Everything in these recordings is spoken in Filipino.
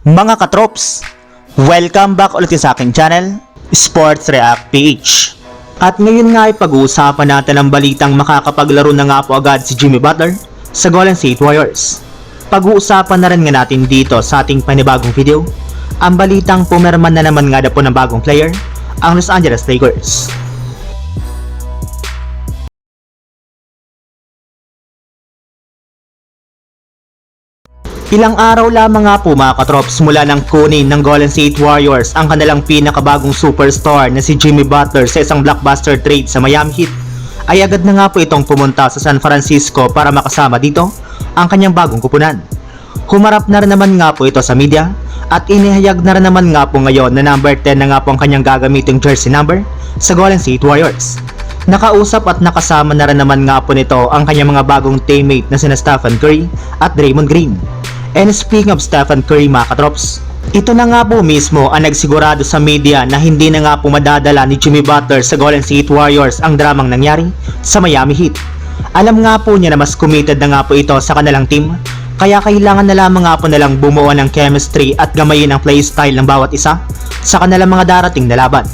Mga katrops, welcome back ulit sa aking channel, Sports React PH. At ngayon nga ay pag-uusapan natin ang balitang makakapaglaro na nga po agad si Jimmy Butler sa Golden State Warriors. Pag-uusapan na rin nga natin dito sa ating panibagong video, ang balitang pumirman na naman nga po ng bagong player, ang Los Angeles Lakers. Ilang araw lamang nga po mga katrops mula nang kunin ng Golden State Warriors ang kanilang pinakabagong superstar na si Jimmy Butler sa isang blockbuster trade sa Miami Heat, ay agad na nga po itong pumunta sa San Francisco para makasama dito ang kanyang bagong kupunan. Humarap na rin naman nga po ito sa media at inihayag na rin naman nga po ngayon na number 10 na nga po ang kanyang gagamiting jersey number sa Golden State Warriors. Nakausap at nakasama na rin naman nga po nito ang kanyang mga bagong teammate na sina Stephen Curry at Draymond Green. And speaking of Stephen Curry mga katrops, ito na nga po mismo ang nagsigurado sa media na hindi na nga po madadala ni Jimmy Butler sa Golden State Warriors ang dramang nangyari sa Miami Heat. Alam nga po niya na mas committed na nga po ito sa kanilang team, kaya kailangan na lamang nga po nalang bumuo ng chemistry at gamayin ang playstyle ng bawat isa sa kanilang mga darating na laban.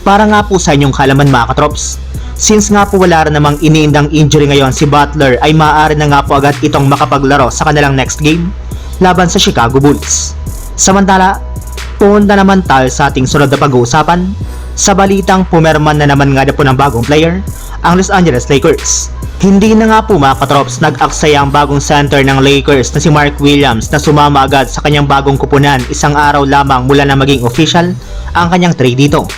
Para nga po sa inyong kalaman mga katrops, since nga po wala rin namang iniindang injury ngayon si Butler, ay maaari na nga po agad itong makapaglaro sa kanilang next game laban sa Chicago Bulls. Samantala, punta naman tayo sa ating sunod na pag-uusapan sa balitang pumirman na naman nga po ng bagong player, ang Los Angeles Lakers. Hindi na nga po mga katrops nag-aksaya ang bagong center ng Lakers na si Mark Williams na sumama agad sa kanyang bagong kupunan isang araw lamang mula na maging official ang kanyang trade dito.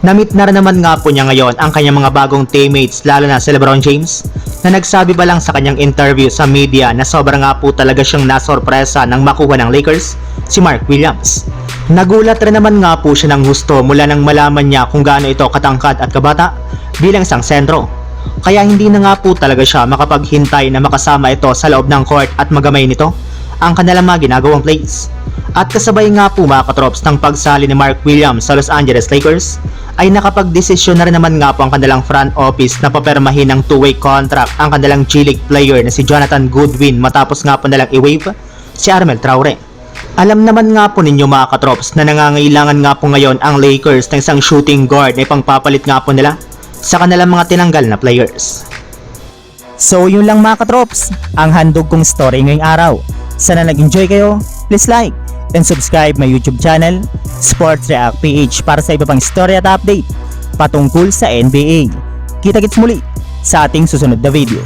Namit na rin naman nga po niya ngayon ang kanyang mga bagong teammates, lalo na si LeBron James, na nagsabi pa lang sa kanyang interview sa media na sobrang nga po talaga siyang nasorpresa nang makuha ng Lakers si Mark Williams. Nagulat rin naman nga po siya ng gusto mula nang malaman niya kung gaano ito katangkad at kabata bilang isang sentro. Kaya hindi na nga po talaga siya makapaghintay na makasama ito sa loob ng court at magamay nito ang kanilang mga ginagawang plays. At kasabay nga po mga katrops ng pagsali ni Mark Williams sa Los Angeles Lakers, ay nakapagdesisyon na rin naman nga po ang kanilang front office na papermahin ng two-way contract ang kanilang G-League player na si Jonathan Goodwin matapos nga po nalang i-waive si Armel Traore. Alam naman nga po ninyo mga katrops na nangangailangan nga po ngayon ang Lakers ng isang shooting guard na ipangpapalit nga po nila sa kanilang mga tinanggal na players. So yun lang mga katrops, ang handog kong story ngayong araw. Sana nag-enjoy kayo, please like and subscribe my YouTube channel, Sports React PH, para sa iba pang story at update patungkol sa NBA. Kita-kits muli sa ating susunod na video.